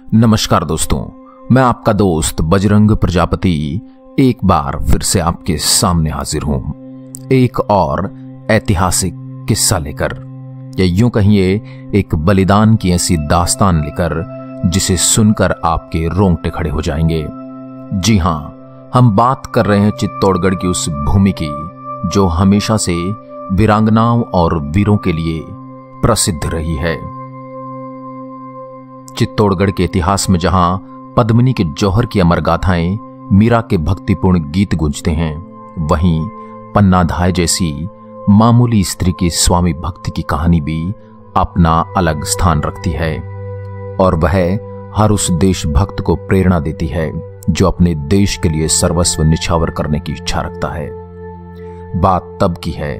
नमस्कार दोस्तों, मैं आपका दोस्त बजरंग प्रजापति एक बार फिर से आपके सामने हाजिर हूं एक और ऐतिहासिक किस्सा लेकर, या यूं कहिए एक बलिदान की ऐसी दास्तान लेकर जिसे सुनकर आपके रोंगटे खड़े हो जाएंगे। जी हां, हम बात कर रहे हैं चित्तौड़गढ़ की उस भूमि की जो हमेशा से वीरांगनाओं और वीरों के लिए प्रसिद्ध रही है। चित्तौड़गढ़ के इतिहास में जहां पद्मिनी के जौहर की अमर गाथाएं, मीरा के भक्तिपूर्ण गीत गूंजते हैं, वहीं पन्ना धाय जैसी मामूली स्त्री की स्वामी भक्ति की कहानी भी अपना अलग स्थान रखती है। और वह हर उस देशभक्त को प्रेरणा देती है जो अपने देश के लिए सर्वस्व निछावर करने की इच्छा रखता है। बात तब की है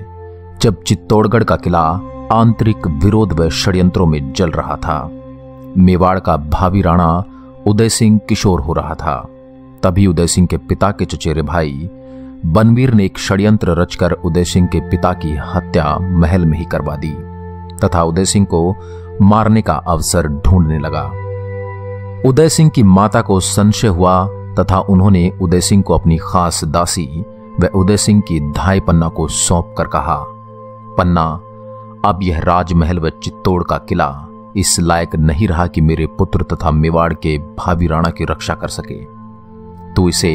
जब चित्तौड़गढ़ का किला आंतरिक विरोध व षड्यंत्रों में जल रहा था। मेवाड़ का भावी राणा उदय सिंह किशोर हो रहा था। तभी उदय सिंह के पिता के चचेरे भाई बनवीर ने एक षड्यंत्र रचकर उदय सिंह के पिता की हत्या महल में ही करवा दी तथा उदय सिंह को मारने का अवसर ढूंढने लगा। उदय सिंह की माता को संशय हुआ तथा उन्होंने उदय सिंह को अपनी खास दासी व उदय सिंह की धाय पन्ना को सौंप कर कहा, पन्ना, अब यह राजमहल व चित्तौड़ का किला इस लायक नहीं रहा कि मेरे पुत्र तथा मेवाड़ के भावी राणा की रक्षा कर सके। तू इसे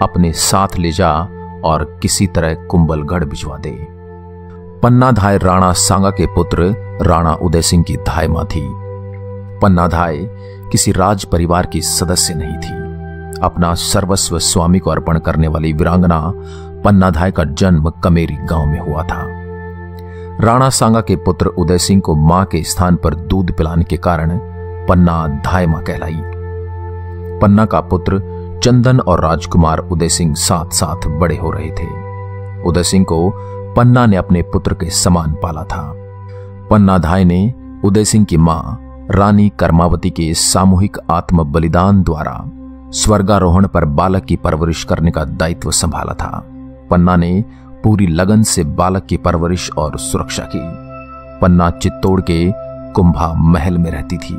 अपने साथ ले जा और किसी तरह कुंभलगढ़ भिजवा दे। पन्ना धाय राणा सांगा के पुत्र राणा उदय सिंह की धाय मां थी। पन्ना धाय किसी राज परिवार की सदस्य नहीं थी। अपना सर्वस्व स्वामी को अर्पण करने वाली वीरांगना पन्ना धाय का जन्म कमेरी गांव में हुआ था। राणा सांगा के पुत्र उदय सिंह को मां के स्थान पर दूध पिलाने के कारण पन्ना धाय मां कहलाई। पन्ना का पुत्र चंदन और राजकुमार उदय सिंह साथ साथ बड़े हो रहे थे। उदय सिंह को पन्ना ने अपने पुत्र के समान पाला था। पन्ना धाय ने उदय सिंह की मां रानी कर्मावती के सामूहिक आत्म बलिदान द्वारा स्वर्गारोहण पर बालक की परवरिश करने का दायित्व संभाला था। पन्ना ने पूरी लगन से बालक की परवरिश और सुरक्षा की। पन्ना चित्तौड़ के कुंभा महल में रहती थी।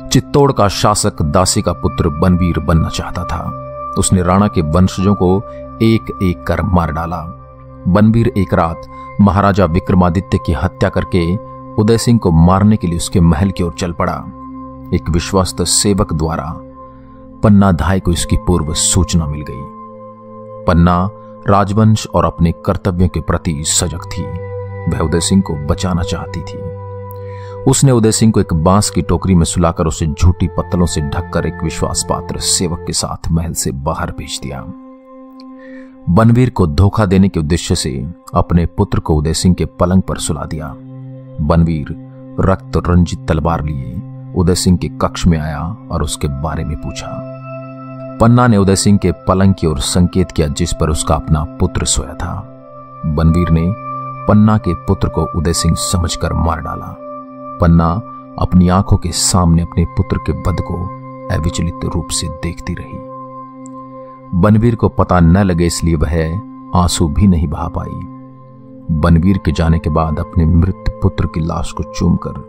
चित्तौड़ का शासक दासी का पुत्र बनवीर बनना चाहता था। उसने राणा के वंशजों को एक एक कर मार डाला। बनवीर एक रात महाराजा विक्रमादित्य की हत्या करके उदय सिंह को मारने के लिए उसके महल की ओर चल पड़ा। एक विश्वस्त सेवक द्वारा पन्ना धाय को इसकी पूर्व सूचना मिल गई। पन्ना राजवंश और अपने कर्तव्यों के प्रति सजग थी। वह उदय सिंह को बचाना चाहती थी। उसने उदय सिंह को एक बांस की टोकरी में सुलाकर उसे झूठी पत्तलों से ढककर एक विश्वास पात्र सेवक के साथ महल से बाहर भेज दिया। बनवीर को धोखा देने के उद्देश्य से अपने पुत्र को उदय सिंह के पलंग पर सुला दिया। बनवीर रक्त रंजित तलवार लिए उदय सिंह के कक्ष में आया और उसके बारे में पूछा। पन्ना ने उदय सिंह के पलंग की ओर संकेत किया जिस पर उसका अपना पुत्र सोया था। बनवीर ने पन्ना के पुत्र को उदय सिंह समझकर मार डाला। पन्ना अपनी आंखों के सामने अपने पुत्र के वध को अविचलित रूप से देखती रही। बनवीर को पता न लगे इसलिए वह आंसू भी नहीं बहा पाई। बनवीर के जाने के बाद अपने मृत पुत्र की लाश को चूमकर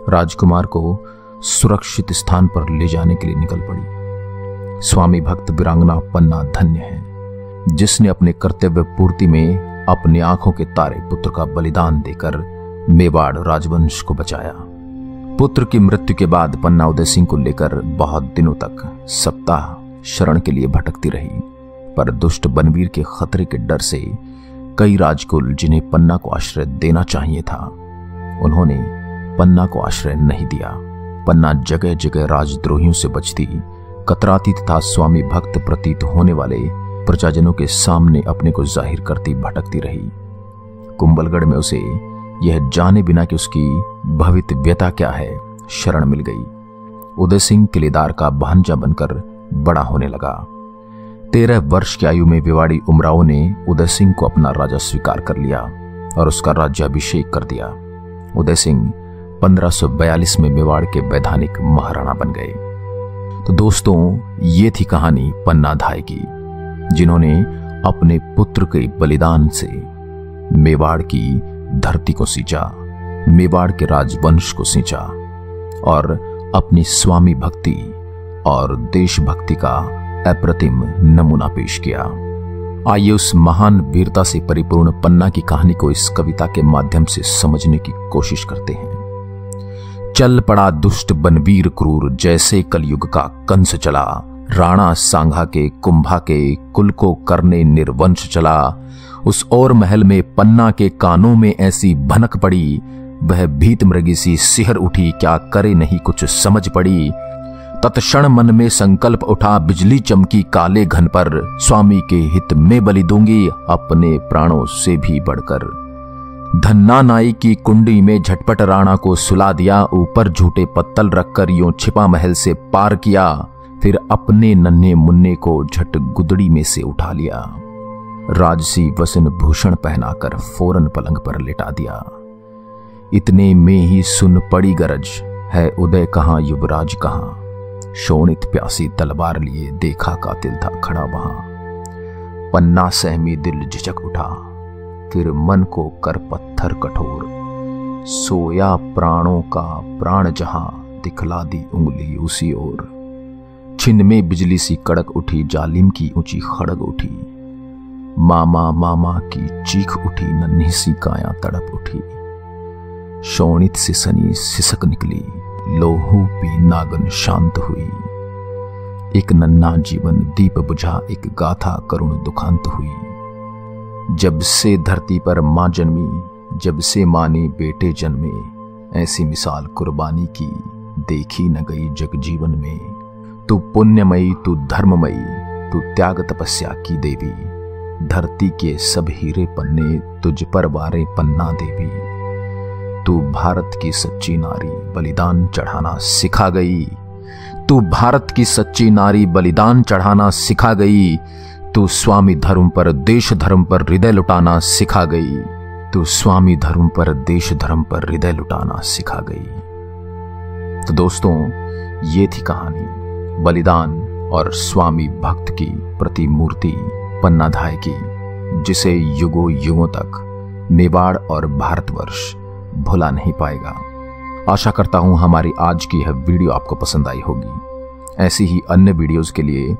राजकुमार को सुरक्षित स्थान पर ले जाने के लिए निकल पड़ी। स्वामी भक्त वीरांगना पन्ना धन्य है जिसने अपने कर्तव्य पूर्ति में अपनी आंखों के तारे पुत्र का बलिदान देकर मेवाड़ राजवंश को बचाया। पुत्र की मृत्यु के बाद पन्ना उदय सिंह को लेकर बहुत दिनों तक सप्ताह शरण के लिए भटकती रही, पर दुष्ट बनवीर के खतरे के डर से कई राजकुल जिन्हें पन्ना को आश्रय देना चाहिए था, उन्होंने पन्ना को आश्रय नहीं दिया। पन्ना जगह जगह राजद्रोहियों से बचती, कतराती तथा स्वामी भक्त प्रतीत होने वाले प्रजाजनों के सामने अपने को जाहिर करती भटकती रही। कुंभलगढ़ में उसे यह जाने बिना कि उसकी भवित व्यथा क्या है शरण मिल गई। उदय सिंह किलेदार का भांजा बनकर बड़ा होने लगा। 13 वर्ष की आयु में विवाड़ी उमराव ने उदय सिंह को अपना राजा स्वीकार कर लिया और उसका राज्याभिषेक कर दिया। उदय सिंह 1542 में मेवाड़ के वैधानिक महाराणा बन गए। तो दोस्तों, ये थी कहानी पन्ना धाय की, जिन्होंने अपने पुत्र के बलिदान से मेवाड़ की धरती को सींचा, मेवाड़ के राजवंश को सींचा और अपनी स्वामी भक्ति और देशभक्ति का अप्रतिम नमूना पेश किया। आइए उस महान वीरता से परिपूर्ण पन्ना की कहानी को इस कविता के माध्यम से समझने की कोशिश करते हैं। चल पड़ा दुष्ट बनवीर क्रूर, जैसे कलयुग का कंस चला, राणा सांघा के कुंभा के कुल को करने निर्वंश चला। उस और महल में पन्ना के कानों में ऐसी भनक पड़ी, वह भीत मृगी सी सिहर उठी, क्या करे नहीं कुछ समझ पड़ी। तत्क्षण मन में संकल्प उठा, बिजली चमकी काले घन पर, स्वामी के हित में बलि दूंगी अपने प्राणों से भी बढ़कर। धन्ना नाई की कुंडी में झटपट राणा को सुला दिया, ऊपर झूठे पत्तल रखकर यूं छिपा महल से पार किया, फिर अपने नन्हे मुन्ने को झट गुदड़ी में से उठा लिया। राजसी वसन भूषण पहनाकर फौरन पलंग पर लिटा दिया। इतने में ही सुन पड़ी गरज, है उदय कहां युवराज कहां। शोणित प्यासी तलवार लिए देखा कातिल था खड़ा वहां। पन्ना सहमी दिल झिझक उठा, फिर मन को कर पत्थर कठोर। सोया प्राणों का प्राण जहां, दिखला दी उंगली उसी ओर। छिन में बिजली सी कड़क उठी, जालिम की ऊंची खड़ग उठी। मामा मामा की चीख उठी, नन्ही सी काया तड़प उठी। शोणित से सनी सिसक निकली, लोहू पी नागन शांत हुई। एक नन्हा जीवन दीप बुझा, एक गाथा करुण दुखांत हुई। जब से धरती पर मां जन्मी, जब से मां ने बेटे जन्मे, ऐसी मिसाल कुर्बानी की देखी न गई जग जीवन में। तू पुण्यमयी तू धर्ममयी, तू त्याग तपस्या की देवी। धरती के सब हीरे पन्ने तुझ पर वारे पन्ना देवी। तू भारत की सच्ची नारी, बलिदान चढ़ाना सिखा गई। तू भारत की सच्ची नारी, बलिदान चढ़ाना सिखा गई। तू स्वामी धर्म पर देश धर्म पर हृदय लुटाना सिखा गई। तू स्वामी धर्म पर देश धर्म पर हृदय लुटाना सिखा गई। तो दोस्तों, ये थी कहानी बलिदान और स्वामी भक्त की प्रतिमूर्ति पन्नाधाय की, जिसे युगों युगों तक मेवाड़ और भारतवर्ष भुला नहीं पाएगा। आशा करता हूं हमारी आज की यह वीडियो आपको पसंद आई होगी। ऐसी ही अन्य वीडियोस के लिए